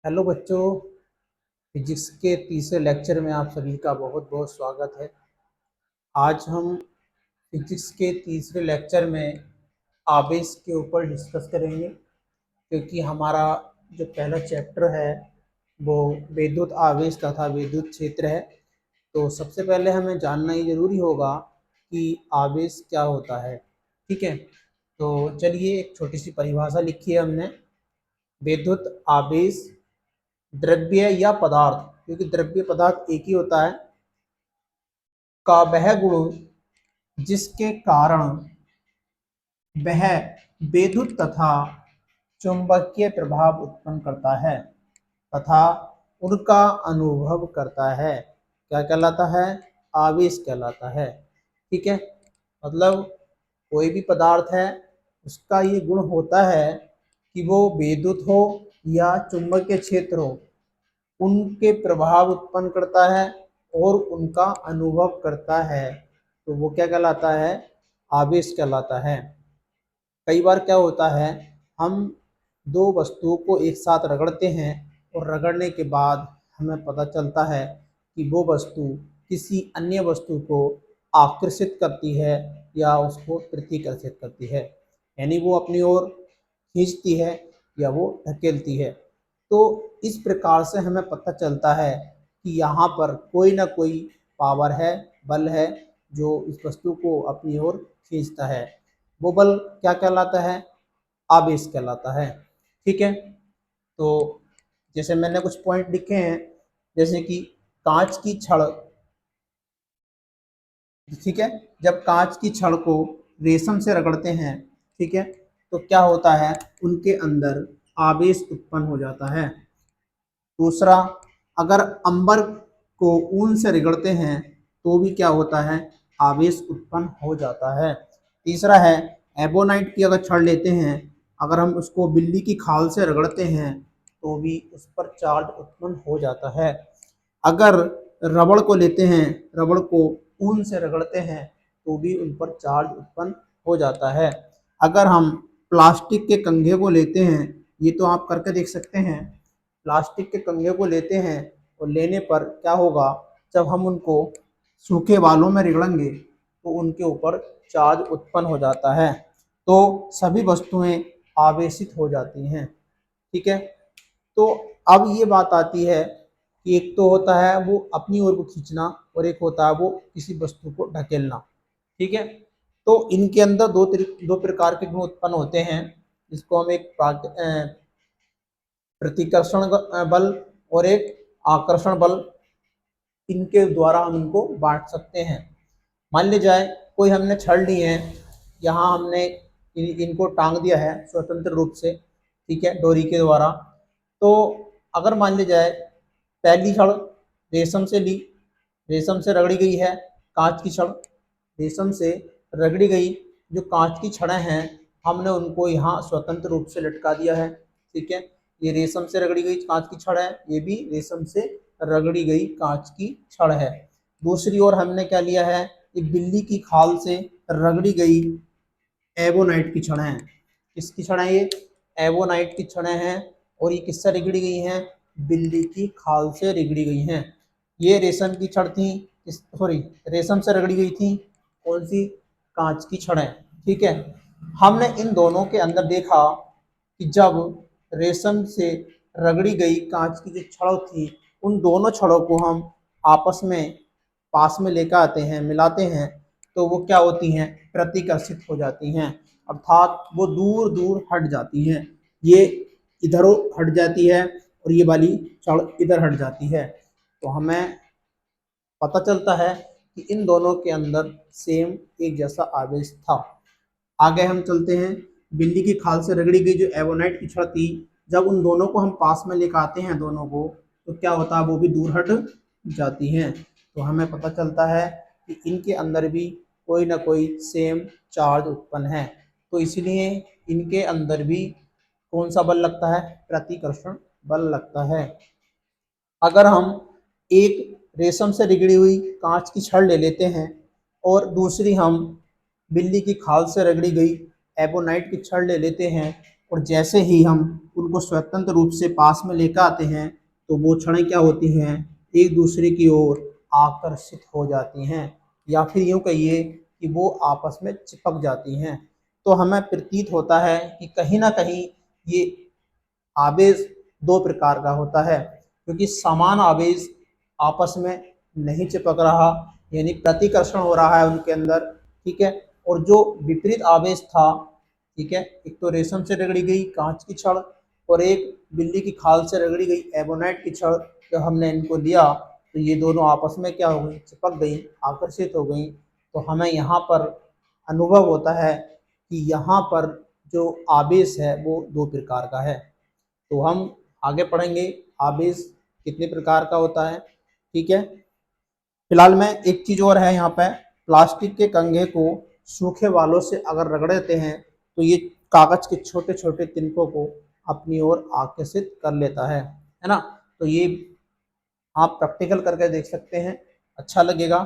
Hello बच्चों। Physics के तीसरे लेक्चर में आप सभी का बहुत बहुत स्वागत है। आज हम फिजिक्स के तीसरे लेक्चर में आवेश के ऊपर डिस्कस करेंगे, क्योंकि हमारा जो पहला चैप्टर है वो विद्युत आवेश तथा विद्युत क्षेत्र है। तो सबसे पहले हमें जानना ये जरूरी होगा कि आवेश क्या होता है। ठीक है, तो चलिए एक छोटी सी परिभाषा लिखी है हमने। विद्युत आवेश द्रव्य या पदार्थ, क्योंकि द्रव्य पदार्थ एक ही होता है, का वह गुण जिसके कारण वह विद्युत तथा चुंबकीय प्रभाव उत्पन्न करता है तथा उनका अनुभव करता है, क्या कहलाता है? आवेश कहलाता है। ठीक है, मतलब कोई भी पदार्थ है उसका ये गुण होता है कि वो विद्युत हो या चुंबकीय क्षेत्र हो, उनके प्रभाव उत्पन्न करता है और उनका अनुभव करता है, तो वो क्या कहलाता है? आवेश कहलाता है। कई बार क्या होता है, हम दो वस्तुओं को एक साथ रगड़ते हैं और रगड़ने के बाद हमें पता चलता है कि वो वस्तु किसी अन्य वस्तु को आकर्षित करती है या उसको प्रतिकर्षित करती है, यानी वो अपनी ओर खींचती है या वो धकेलती है। तो इस प्रकार से हमें पता चलता है कि यहाँ पर कोई ना कोई पावर है, बल है, जो इस वस्तु को अपनी ओर खींचता है। वो बल क्या कहलाता है? आवेश कहलाता है। ठीक है, तो जैसे मैंने कुछ पॉइंट लिखे हैं, जैसे कि कांच की छड़। ठीक है, जब कांच की छड़ को रेशम से रगड़ते हैं, ठीक है, तो क्या होता है? उनके अंदर आवेश उत्पन्न हो जाता है। दूसरा, अगर अंबर को ऊन से रगड़ते हैं तो भी क्या होता है? आवेश उत्पन्न हो जाता है। तीसरा है, एबोनाइट की अगर छड़ लेते हैं, अगर हम उसको बिल्ली की खाल से रगड़ते हैं तो भी उस पर चार्ज उत्पन्न हो जाता है। अगर रबड़ को लेते हैं, रबड़ को ऊन से रगड़ते हैं तो भी उन पर चार्ज उत्पन्न हो जाता है। अगर हम प्लास्टिक के कंघे को लेते हैं, ये तो आप करके देख सकते हैं, प्लास्टिक के कंघे को लेते हैं और लेने पर क्या होगा? जब हम उनको सूखे बालों में रगड़ेंगे तो उनके ऊपर चार्ज उत्पन्न हो जाता है, तो सभी वस्तुएं आवेशित हो जाती हैं। ठीक है, तो अब ये बात आती है कि एक तो होता है वो अपनी ओर को खींचना और एक होता है वो किसी वस्तु को ढकेलना। ठीक है, तो इनके अंदर दो प्रकार के गुण उत्पन्न होते हैं, जिसको हम एक प्रतिकर्षण बल और एक आकर्षण बल, इनके द्वारा हम इनको बांट सकते हैं। मान ली जाए कोई हमने छड़ ली है, यहाँ हमने इनको टांग दिया है स्वतंत्र रूप से, ठीक है, डोरी के द्वारा। तो अगर मान ली जाए पहली छड़ रेशम से ली, रेशम से रगड़ी गई है, कांच की छड़ रेशम से रगड़ी गई, जो कांच की छड़ें हैं हमने उनको यहाँ स्वतंत्र रूप से लटका दिया है। ठीक है, ये रेशम से रगड़ी गई कांच की छड़ है, ये भी रेशम से रगड़ी गई कांच की छड़ है। दूसरी ओर हमने क्या लिया है? एक बिल्ली की खाल से रगड़ी गई एवोनाइट की छड़ें हैं। किसकी छड़ें? ये एवोनाइट की छड़ें हैं, और ये किससे रगड़ी गई हैं? बिल्ली की खाल से रगड़ी गई हैं। ये रेशम की छड़ थी, सॉरी, रेशम से रगड़ी गई थी। कौन सी? कांच की छड़ें। ठीक है, हमने इन दोनों के अंदर देखा कि जब रेशम से रगड़ी गई कांच की जो छड़ थी, उन दोनों छड़ों को हम आपस में पास में लेकर आते हैं, मिलाते हैं, तो वो क्या होती हैं? प्रतिकर्षित हो जाती हैं, अर्थात वो दूर दूर हट जाती हैं। ये इधर हट जाती है और ये वाली छड़ इधर हट जाती है, तो हमें पता चलता है कि इन दोनों के अंदर सेम एक जैसा आवेश था। आगे हम चलते हैं, बिल्ली की खाल से रगड़ी गई जो एवोनाइट की छड़ थी, जब उन दोनों को हम पास में लेकर आते हैं दोनों को, तो क्या होता है? वो भी दूर हट जाती हैं, तो हमें पता चलता है कि इनके अंदर भी कोई ना कोई सेम चार्ज उत्पन्न है, तो इसलिए इनके अंदर भी कौन सा बल लगता है? प्रतिकर्षण बल लगता है। अगर हम एक रेशम से रगड़ी हुई कांच की छड़ ले लेते हैं और दूसरी हम बिल्ली की खाल से रगड़ी गई एबोनाइट की छड़ ले लेते हैं, और जैसे ही हम उनको स्वतंत्र रूप से पास में लेकर आते हैं तो वो क्षणें क्या होती हैं, एक दूसरे की ओर आकर्षित हो जाती हैं, या फिर यूँ कहिए कि वो आपस में चिपक जाती हैं। तो हमें प्रतीत होता है कि कहीं न कहीं ये आवेश दो प्रकार का होता है, क्योंकि समान आवेश आपस में नहीं चिपक रहा, यानी प्रतिकर्षण हो रहा है उनके अंदर, ठीक है। और जो विपरीत आवेश था, ठीक है, एक तो रेशम से रगड़ी गई कांच की छड़ और एक बिल्ली की खाल से रगड़ी गई एबोनाइट की छड़, जब हमने इनको लिया तो ये दोनों आपस में क्या हो गई, चिपक गई, आकर्षित हो गई। तो हमें यहाँ पर अनुभव होता है कि यहाँ पर जो आवेश है वो दो प्रकार का है। तो हम आगे पढ़ेंगे आवेश कितने प्रकार का होता है, ठीक है। फिलहाल में एक चीज और है यहाँ पे, प्लास्टिक के कंघे को सूखे बालों से अगर रगड़ देते हैं तो ये कागज के छोटे छोटे तिनकों को अपनी ओर आकर्षित कर लेता है ना। तो ये आप प्रैक्टिकल करके देख सकते हैं, अच्छा लगेगा।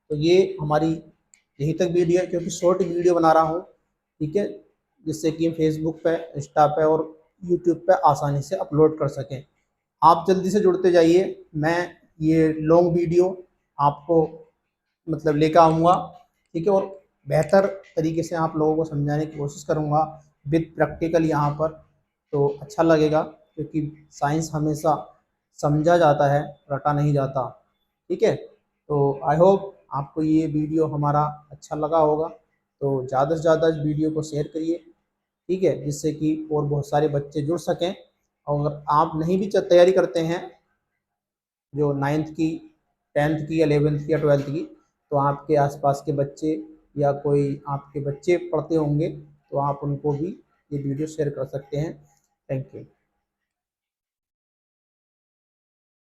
तो ये हमारी यहीं तक वीडियो है, क्योंकि शॉर्ट वीडियो बना रहा हूँ, ठीक है, जिससे कि फेसबुक पे, इंस्टा पे और यूट्यूब पे आसानी से अपलोड कर सकें। आप जल्दी से जुड़ते जाइए, मैं ये लॉन्ग वीडियो आपको मतलब लेकर आऊँगा, ठीक है, और बेहतर तरीके से आप लोगों को समझाने की कोशिश करूँगा विद प्रैक्टिकल यहाँ पर। तो अच्छा लगेगा, क्योंकि साइंस हमेशा समझा जाता है, रटा नहीं जाता, ठीक है। तो आई होप आपको ये वीडियो हमारा अच्छा लगा होगा। तो ज़्यादा से ज़्यादा इस वीडियो को शेयर करिए, ठीक है, जिससे कि और बहुत सारे बच्चे जुड़ सकें। और अगर आप नहीं भी तैयारी करते हैं जो 9th की, 10th की या 11th की या 12th की, तो आपके आसपास के बच्चे या कोई आपके बच्चे पढ़ते होंगे तो आप उनको भी ये वीडियो शेयर कर सकते हैं। Thank you.